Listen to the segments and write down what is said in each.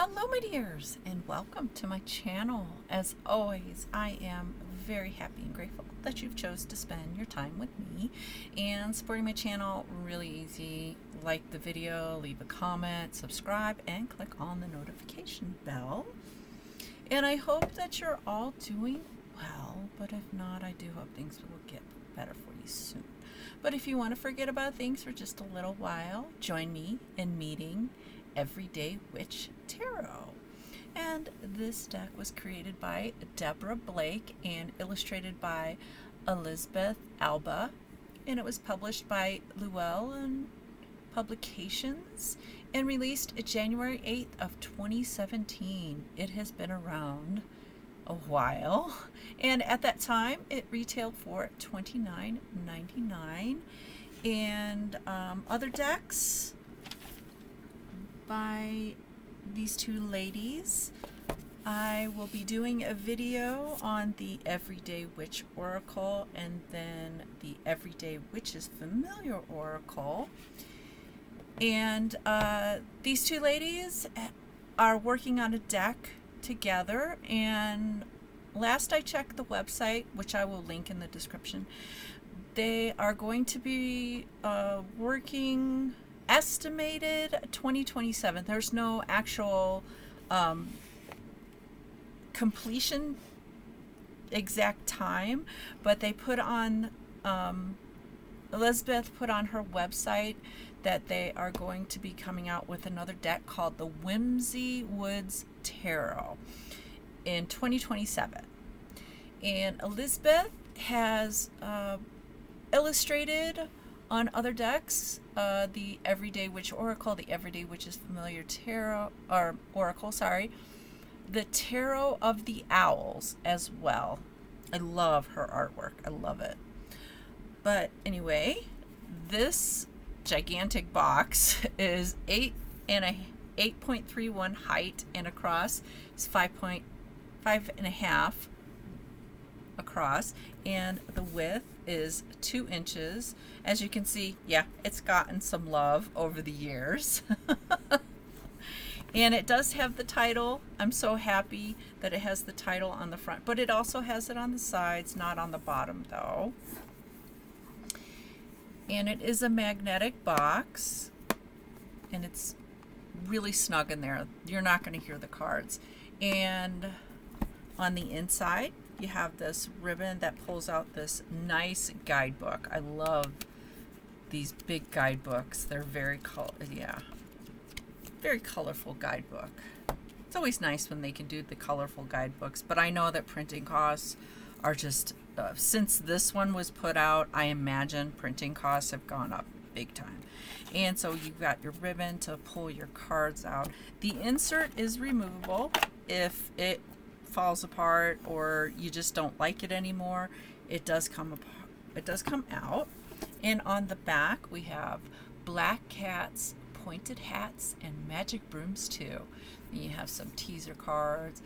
Hello my dears, and welcome to my channel. As always, I am very happy and grateful that you've chose to spend your time with me. And supporting my channel, really easy. Like the video, leave a comment, subscribe, and click on the notification bell. And I hope that you're all doing well, but if not, I do hope things will get better for you soon. But if you want to forget about things for just a little while, join me in meeting Everyday Witch Tarot. And this deck was created by Deborah Blake and illustrated by Elisabeth Alba, and it was published by Llewellyn Publications and released January 8th of 2017. It has been around a while, and at that time it retailed for $29.99. And other decks by these two ladies. I will be doing a video on the Everyday Witch Oracle and then the Everyday Witch's Familiar Oracle. And these two ladies are working on a deck together, and last I checked the website, which I will link in the description, they are going to be working estimated 2027. There's no actual completion exact time, but they put on Elisabeth put on her website that they are going to be coming out with another deck called the Whimsy Woods Tarot in 2027. And Elisabeth has illustrated on other decks, the Everyday Witch Oracle, the Everyday Witch's Familiar Tarot, or Oracle, sorry, the Tarot of the Owls as well. I love her artwork. I love it. But anyway, this gigantic box is 8.31 height and across. It's 5.5 across, and the width is 2 inches. As you can see, yeah, it's gotten some love over the years. And it does have the title. I'm so happy that it has the title on the front, but it also has it on the sides, not on the bottom though. And it is a magnetic box, and it's really snug in there. You're not going to hear the cards. And on the inside, you have this ribbon that pulls out this nice guidebook. I love these big guidebooks. They're very colorful guidebook. It's always nice when they can do the colorful guidebooks, but I know that printing costs are just since this one was put out, I imagine printing costs have gone up big time. And so you've got your ribbon to pull your cards out. The insert is removable if it falls apart or you just don't like it anymore. It does come apart. It does come out. And on the back we have black cats, pointed hats, and magic brooms too. And you have some teaser cards.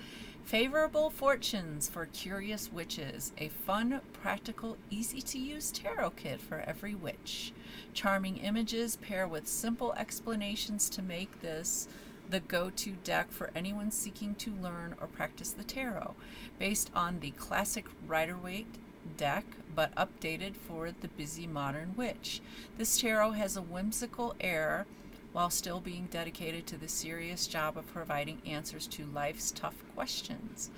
Favorable fortunes for curious witches. A fun, practical, easy-to-use tarot kit for every witch. Charming images pair with simple explanations to make this the go-to deck for anyone seeking to learn or practice the tarot. Based on the classic Rider-Waite deck, but updated for the busy modern witch. This tarot has a whimsical air while still being dedicated to the serious job of providing answers to life's tough questions.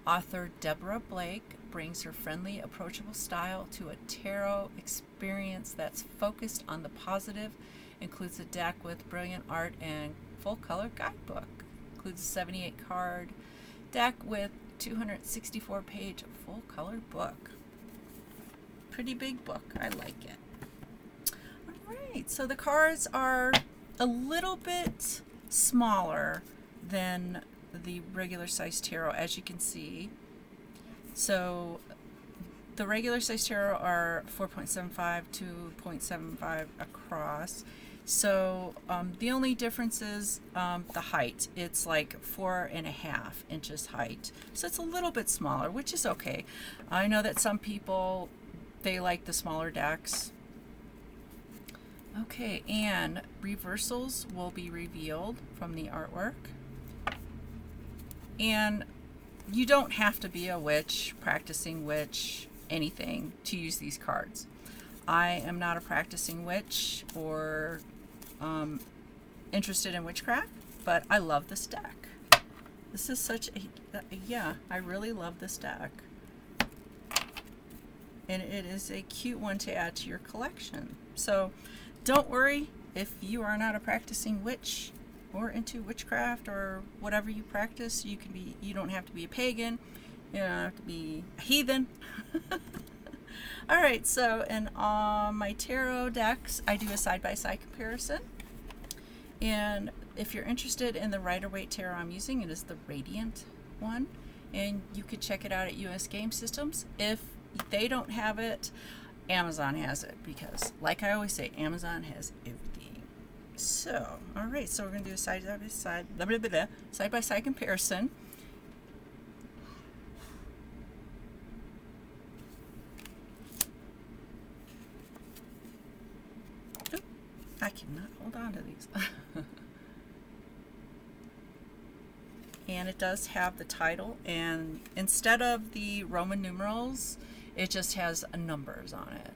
Author Deborah Blake brings her friendly, approachable style to a tarot experience that's focused on the positive, includes a deck with brilliant art and full-color guidebook. Includes a 78-card deck with 264-page full-color book. Pretty big book. I like it. All right, so the cards are a little bit smaller than the regular size tarot, as you can see. So the regular size tarot are 4.75 to 0.75 across. So the only difference is the height. It's like 4.5 inches height. So it's a little bit smaller, which is okay. I know that some people, they like the smaller decks. Okay, and reversals will be revealed from the artwork. And you don't have to be a witch, practicing witch, anything to use these cards. I am not a practicing witch or interested in witchcraft, but I love this deck. This is such a, yeah, I really love this deck. And it is a cute one to add to your collection. So don't worry if you are not a practicing witch or into witchcraft or whatever you practice. You don't have to be a pagan. You don't have to be a heathen. All right, so in my tarot decks, I do a side-by-side comparison. And if you're interested in the Rider-Waite tarot I'm using, it is the Radiant one. And you could check it out at US Game Systems. If they don't have it, Amazon has it, because like I always say, Amazon has everything. So, all right, so we're going to do a side-by-side comparison. Oop, I cannot hold on to these. And it does have the title, and instead of the Roman numerals, it just has numbers on it,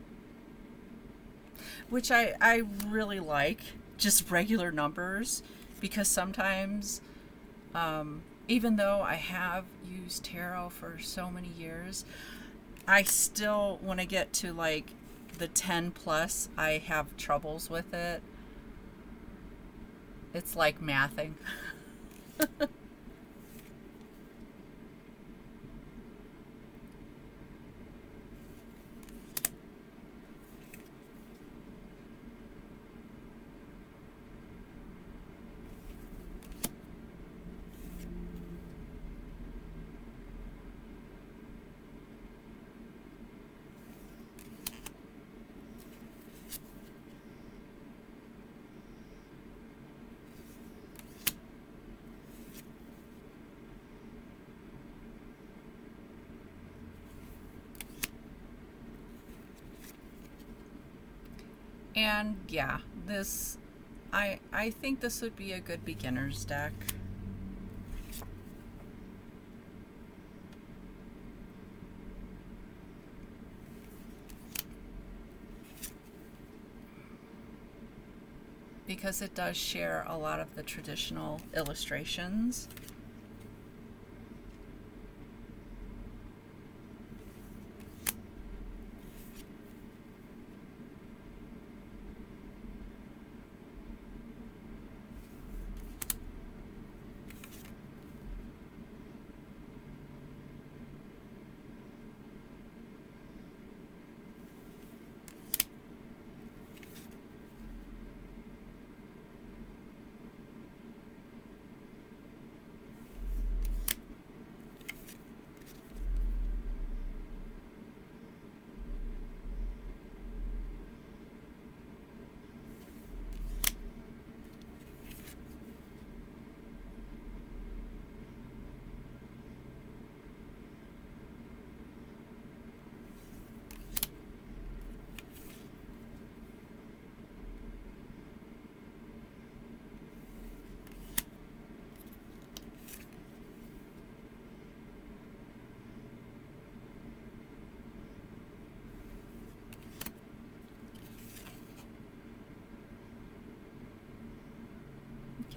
which I really like, just regular numbers, because sometimes, even though I have used tarot for so many years, I still, when I get to like the 10 plus, I have troubles with it. It's like mathing. And yeah, this, I think this would be a good beginner's deck. Because it does share a lot of the traditional illustrations.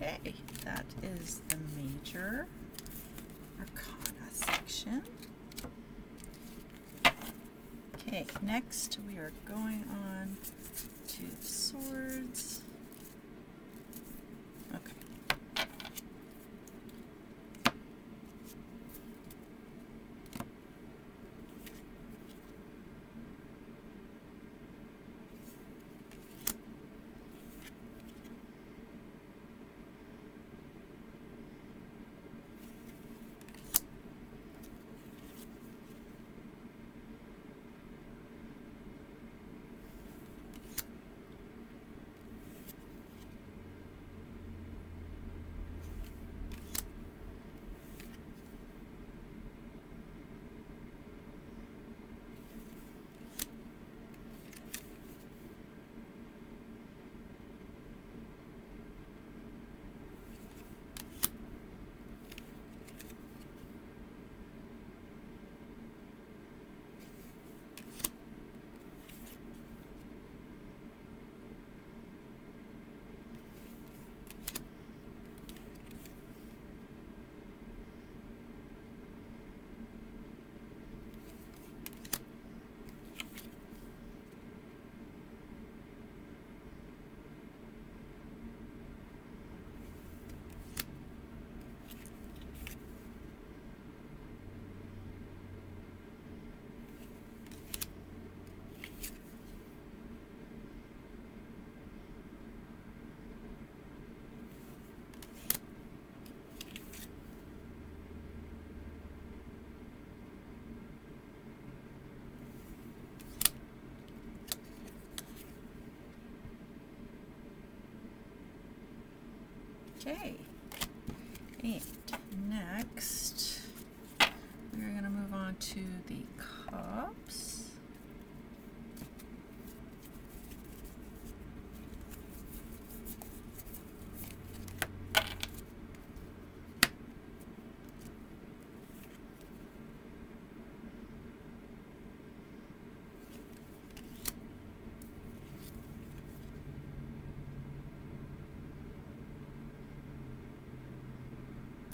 Okay, that is the major arcana section. Okay, next we are going on to the swords. Okay. Okay. And next, we're going to move on to the cups.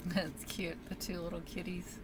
That's cute, the two little kitties.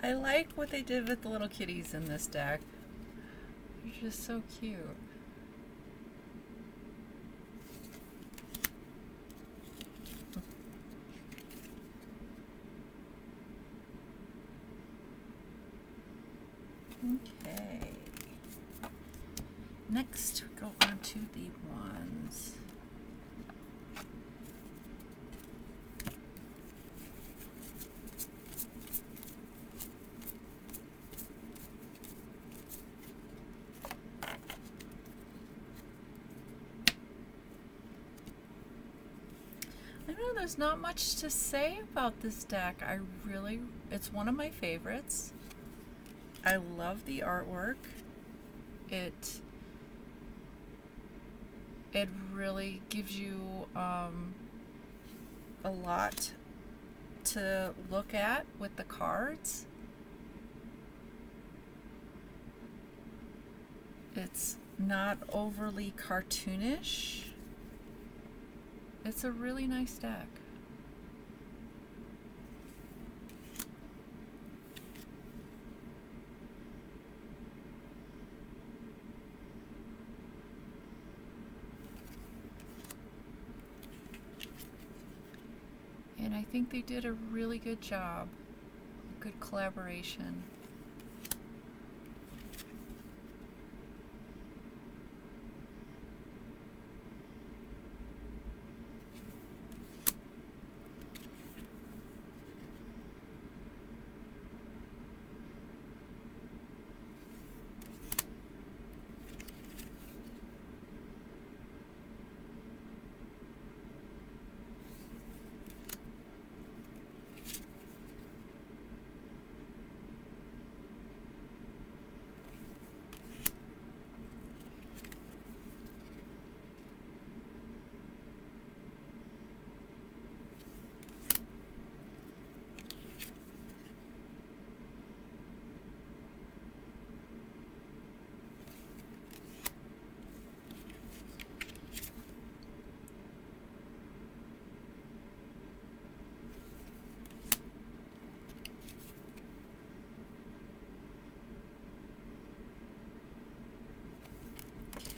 I like what they did with the little kitties in this deck. They're just so cute. Okay. Next, we go on to the wands. I know there's not much to say about this deck. It's one of my favorites. I love the artwork. It really gives you a lot to look at with the cards. It's not overly cartoonish. It's a really nice deck. And I think they did a really good job. Good collaboration.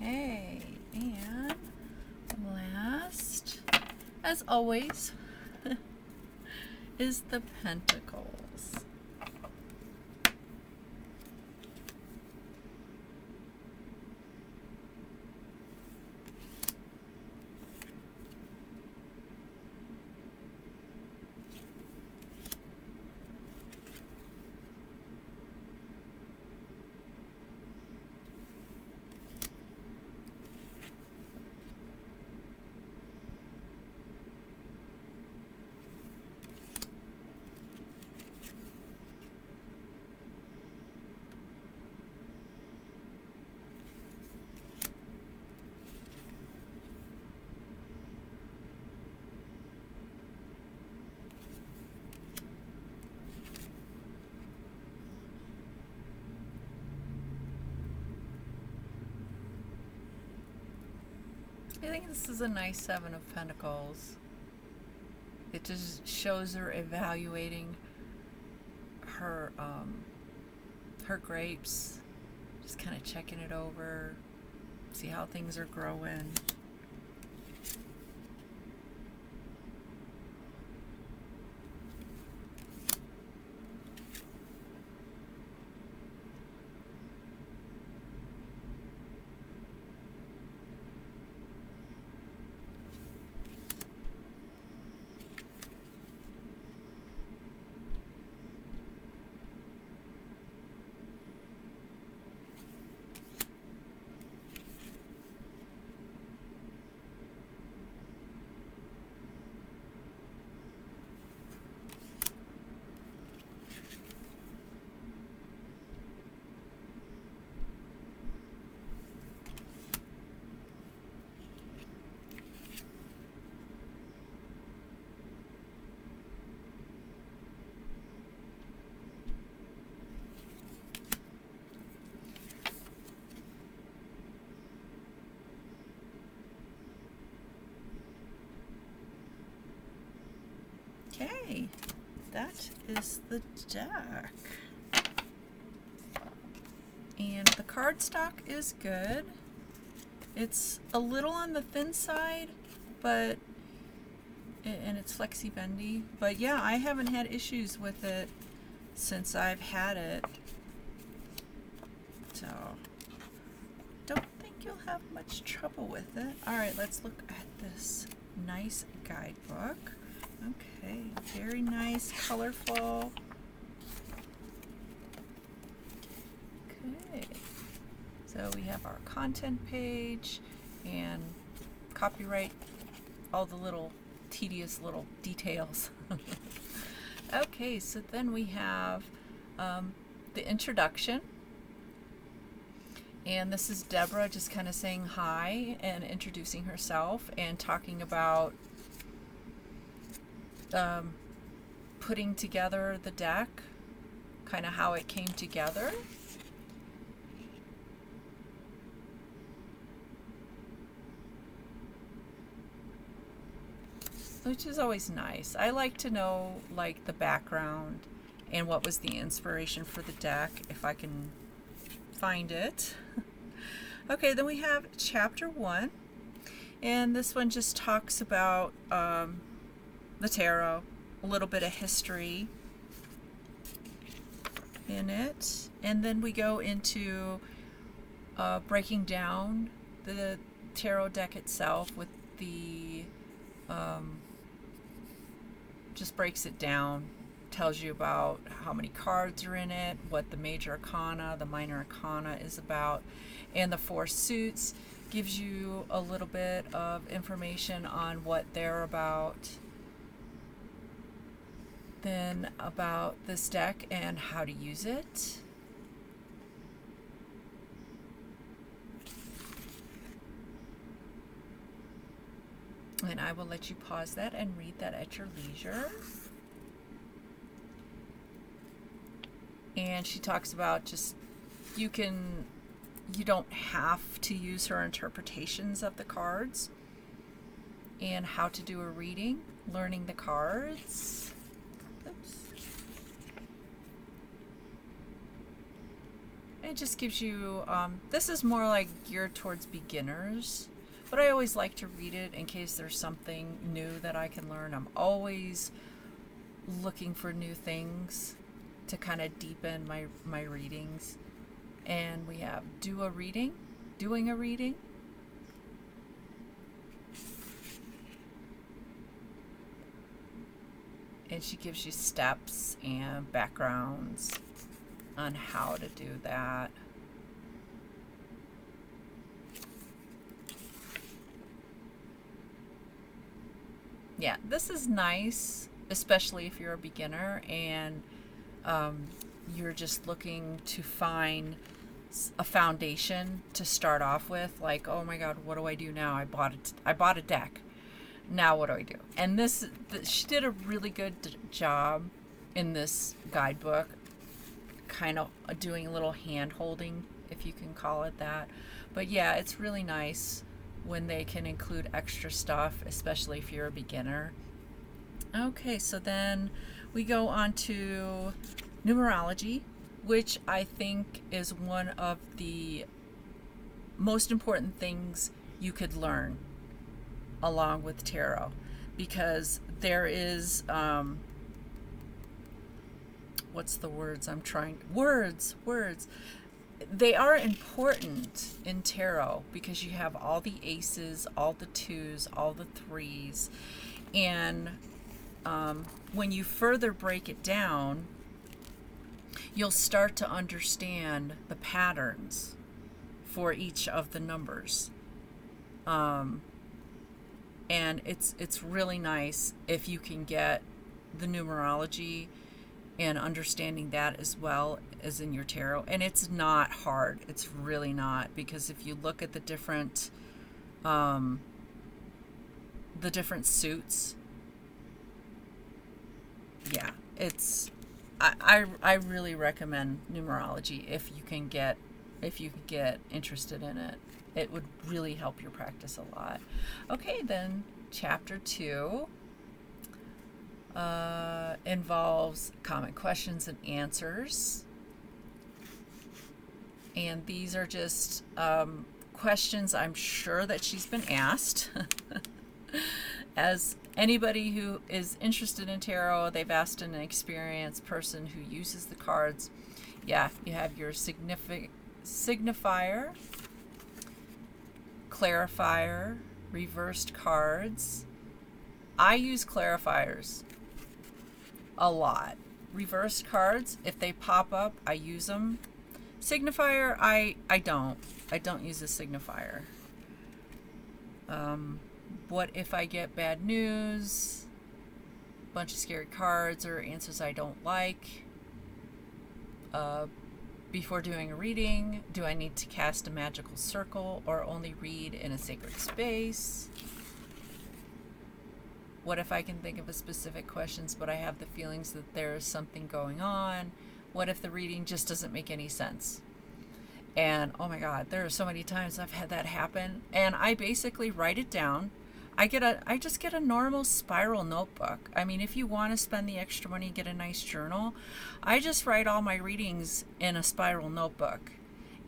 Okay, and last, as always, is the Pentacles. I think this is a nice Seven of Pentacles. It just shows her evaluating her her grapes, just kind of checking it over, see how things are growing. Okay, that is the deck. And the cardstock is good. It's a little on the thin side, but and it's flexi bendy. But yeah, I haven't had issues with it since I've had it. So don't think you'll have much trouble with it. All right, let's look at this nice guidebook. Okay, very nice, colorful. Okay, so we have our content page and copyright, all the little tedious little details. Okay, so then we have the introduction. And this is Deborah just kind of saying hi and introducing herself and talking about putting together the deck, kind of how it came together. Which is always nice. I like to know like the background and what was the inspiration for the deck, if I can find it. Okay, then we have chapter 1, and this one just talks about the tarot, a little bit of history in it, and then we go into breaking down the tarot deck itself with the just breaks it down, tells you about how many cards are in it, what the major arcana, the minor arcana is about, and the 4 suits gives you a little bit of information on what they're about. Then about this deck and how to use it. And I will let you pause that and read that at your leisure. And she talks about just, you don't have to use her interpretations of the cards, and how to do a reading, learning the cards. Oops. It just gives you, this is more like geared towards beginners, but I always like to read it in case there's something new that I can learn. I'm always looking for new things to kind of deepen my readings. And we have doing a reading. And she gives you steps and backgrounds on how to do that. Yeah, this is nice, especially if you're a beginner and you're just looking to find a foundation to start off with. Like, oh my God, what do I do now? I bought a deck. Now what do I do? And she did a really good job in this guidebook, kind of doing a little hand holding, if you can call it that. But yeah, it's really nice when they can include extra stuff, especially if you're a beginner. Okay, so then we go on to numerology, which I think is one of the most important things you could learn along with tarot, because there is what's the words I'm trying words they are important in tarot because you have all the aces, all the twos, all the threes, and when you further break it down, you'll start to understand the patterns for each of the numbers. And it's really nice if you can get the numerology and understanding that as well as in your tarot. And it's not hard. It's really not, because if you look at the different suits, yeah, it's I really recommend numerology if you can get interested in it. It would really help your practice a lot. Okay, then chapter 2 involves common questions and answers. And these are just questions I'm sure that she's been asked. As anybody who is interested in tarot, they've asked an experienced person who uses the cards. Yeah, you have your signifier, clarifier, reversed cards. I use clarifiers a lot. Reversed cards, if they pop up, I use them. Signifier, I don't use a signifier. What if I get bad news, bunch of scary cards, or answers I don't like? Before doing a reading, do I need to cast a magical circle or only read in a sacred space? What if I can think of a specific questions, but I have the feelings that there is something going on? What if the reading just doesn't make any sense? And oh my God, there are so many times I've had that happen, and I basically write it down. I just get a normal spiral notebook. I mean, if you want to spend the extra money and get a nice journal, I just write all my readings in a spiral notebook.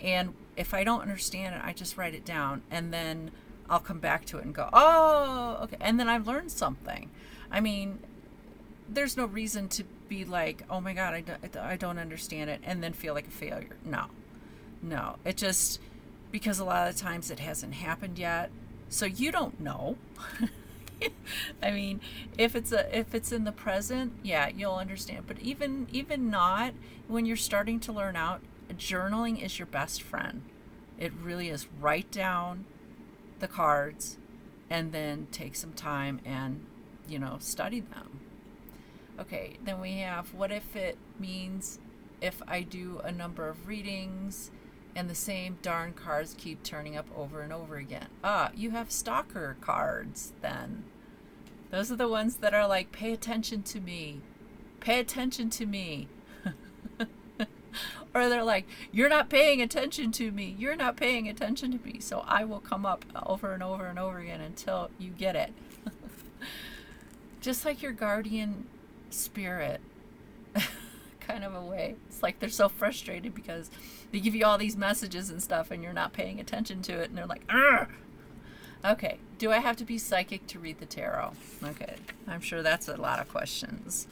And if I don't understand it, I just write it down, and then I'll come back to it and go, oh, okay. And then I've learned something. I mean, there's no reason to be like, oh my God, I don't understand it, and then feel like a failure. No, it just, because a lot of the times it hasn't happened yet. So you don't know. I mean, if it's in the present, yeah, you'll understand. But even not, when you're starting to learn out, journaling is your best friend. It really is. Write down the cards and then take some time and, study them. Okay, then we have, what if it means if I do a number of readings and the same darn cards keep turning up over and over again? You have stalker cards then. Those are the ones that are like, pay attention to me. Pay attention to me. Or they're like, you're not paying attention to me. You're not paying attention to me. So I will come up over and over and over again until you get it. Just like your guardian spirit. Kind of a way. It's like they're so frustrated because they give you all these messages and stuff and you're not paying attention to it, and they're like, argh! Okay, do I have to be psychic to read the tarot? Okay, I'm sure that's a lot of questions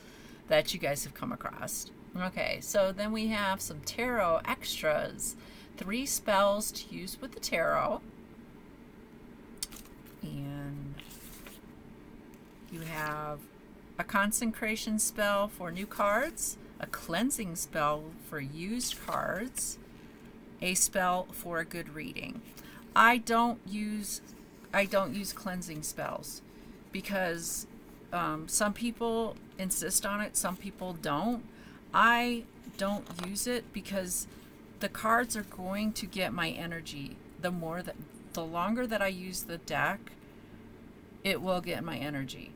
that you guys have come across. Okay, so then we have some tarot extras. 3 spells to use with the tarot. And you have a consecration spell for new cards, a cleansing spell for used cards, a spell for a good reading. I don't use cleansing spells because some people insist on it, some people don't. I don't use it because the cards are going to get my energy. The longer that I use the deck, it will get my energy.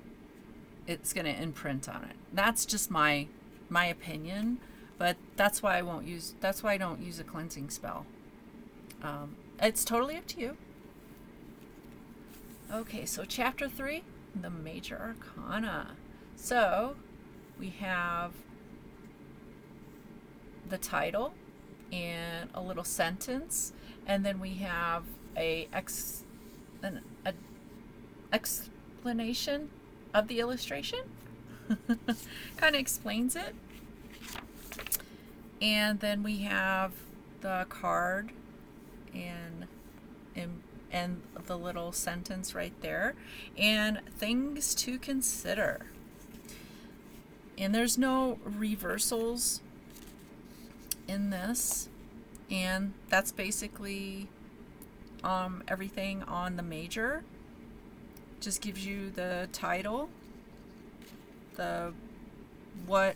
It's going to imprint on it. That's just my opinion, but that's why I don't use a cleansing spell. It's totally up to you. Okay, so chapter 3, the major arcana. So we have the title and a little sentence, and then we have an explanation of the illustration. Kind of explains it. And then we have the card and the little sentence right there, and things to consider. And there's no reversals in this, and that's basically everything on the major. Just gives you the title, the what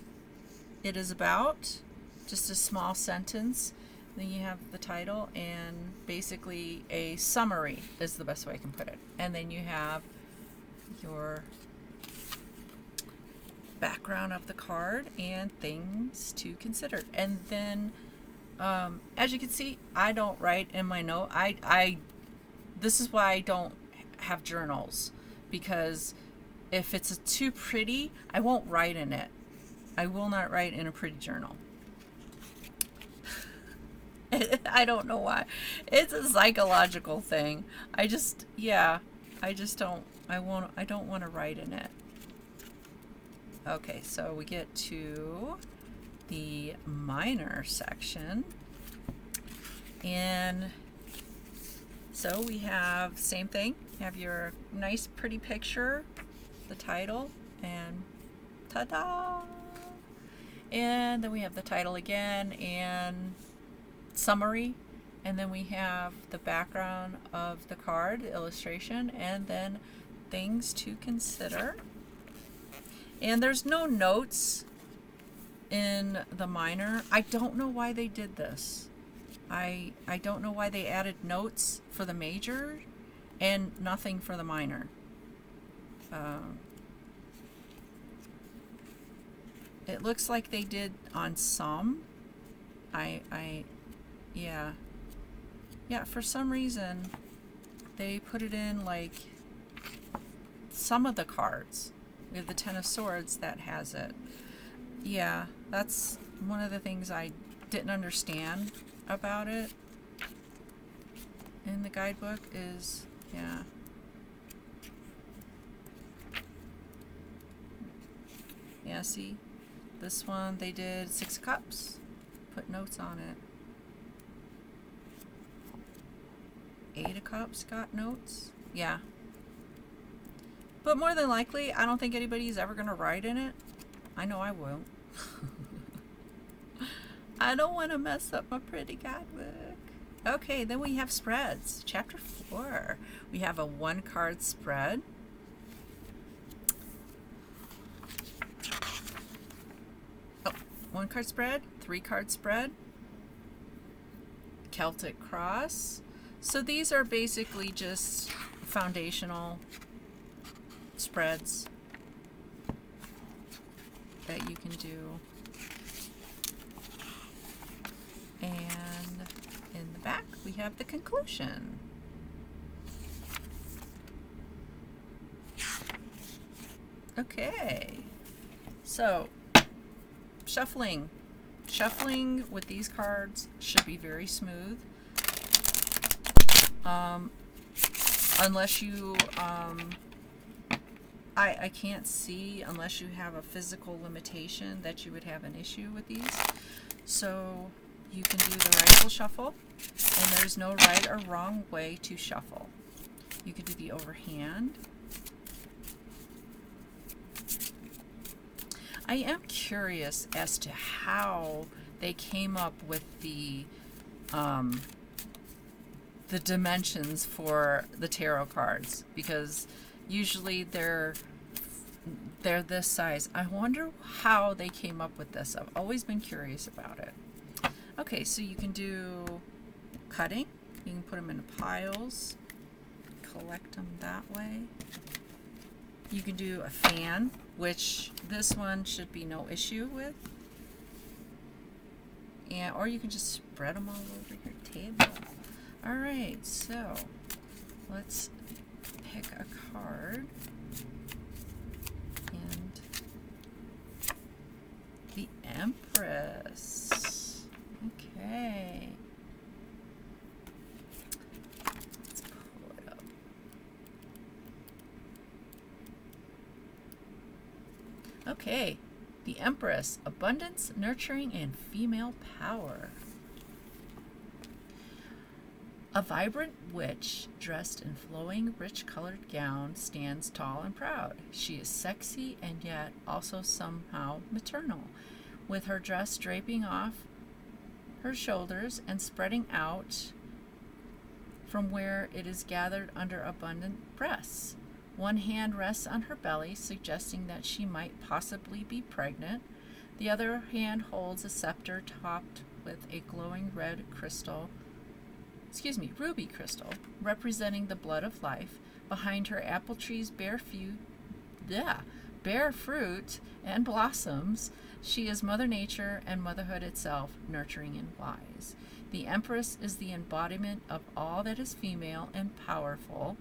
it is about, just a small sentence. Then you have the title and basically a summary is the best way I can put it. And then you have your background of the card and things to consider. And then as you can see, I don't write in my note. This is why I don't have journals, because if it's too pretty, I won't write in it. I will not write in a pretty journal. I don't know why. It's a psychological thing. I don't want to write in it. Okay, so we get to the minor section. And so we have same thing. You have your nice pretty picture, the title, and ta-da! And then we have the title again and summary, and then we have the background of the card, the illustration, and then things to consider. And there's no notes in the minor. I don't know why they did this. I don't know why they added notes for the major and nothing for the minor. It looks like they did on some. Yeah, for some reason they put it in like some of the cards. We have the Ten of Swords that has it. Yeah, that's one of the things I didn't understand about it in the guidebook is, yeah. Yeah, see? This one they did 6 of Cups. Put notes on it. 8 of Cups got notes. Yeah. But more than likely, I don't think anybody's ever going to write in it. I know I won't. I don't want to mess up my pretty guidebook. Okay, then we have spreads. Chapter 4. We have a 1-card spread. Oh, 1-card spread, 3-card spread, Celtic cross. So these are basically just foundational spreads that you can do. And in the back we have the conclusion. Okay, so shuffling with these cards should be very smooth, unless you I can't see unless you have a physical limitation that you would have an issue with these. So you can do the rifle shuffle, and there's no right or wrong way to shuffle. You could do the overhand. I am curious as to how they came up with the dimensions for the tarot cards, because usually they're this size. I wonder how they came up with this. I've always been curious about it. Okay, so you can do cutting. You can put them into piles, collect them that way. You can do a fan, which this one should be no issue with. And, or you can just spread them all over your table. Alright, so let's pick a card. And the Empress. Okay. Let's pull it up. Okay. The Empress. Abundance, nurturing, and female power. A vibrant witch dressed in flowing, rich-colored gown stands tall and proud. She is sexy and yet also somehow maternal, with her dress draping off her shoulders and spreading out from where it is gathered under abundant breasts. One hand rests on her belly, suggesting that she might possibly be pregnant. The other hand holds a scepter topped with a glowing red ruby crystal, representing the blood of life. Behind her, apple trees bear fruit and blossoms. She is Mother Nature and motherhood itself, nurturing and wise. The Empress is the embodiment of all that is female and powerful,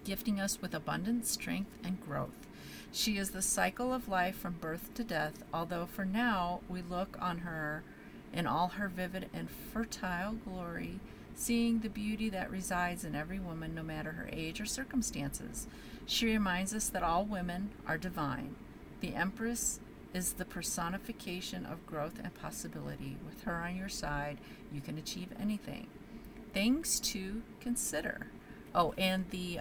gifting us with abundant strength and growth. She is the cycle of life from birth to death, although for now we look on her in all her vivid and fertile glory, seeing the beauty that resides in every woman, no matter her age or circumstances. She reminds us that all women are divine. The Empress is the personification of growth and possibility. With her on your side, you can achieve anything. Things to consider. Oh, and the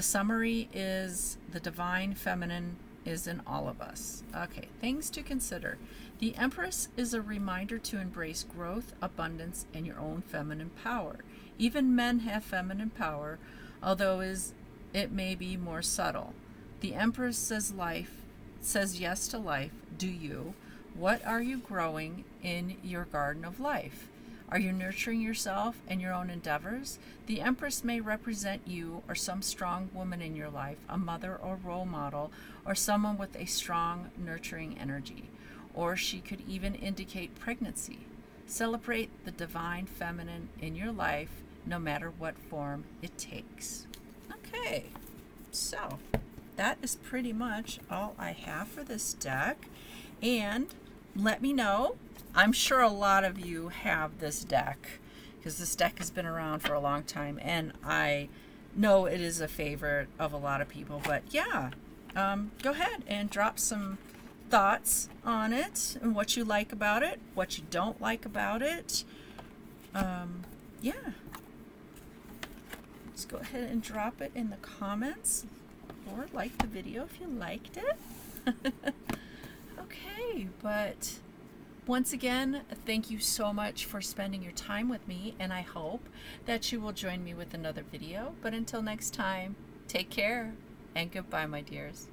summary is the divine feminine is in all of us. Okay, things to consider. The Empress is a reminder to embrace growth, abundance, and your own feminine power. Even men have feminine power, although it may be more subtle. The Empress says yes to life. Do you? What are you growing in your garden of life? Are you nurturing yourself and your own endeavors? The Empress may represent you or some strong woman in your life, a mother or role model, or someone with a strong, nurturing energy. Or she could even indicate pregnancy. Celebrate the divine feminine in your life, no matter what form it takes. Okay, so that is pretty much all I have for this deck. And let me know. I'm sure a lot of you have this deck because this deck has been around for a long time, and I know it is a favorite of a lot of people. But yeah, go ahead and drop some thoughts on it and what you like about it, what you don't like about it. Yeah, just go ahead and drop it in the comments or like the video if you liked it. Okay, but once again, thank you so much for spending your time with me, and I hope that you will join me with another video. But until next time, take care and goodbye, my dears.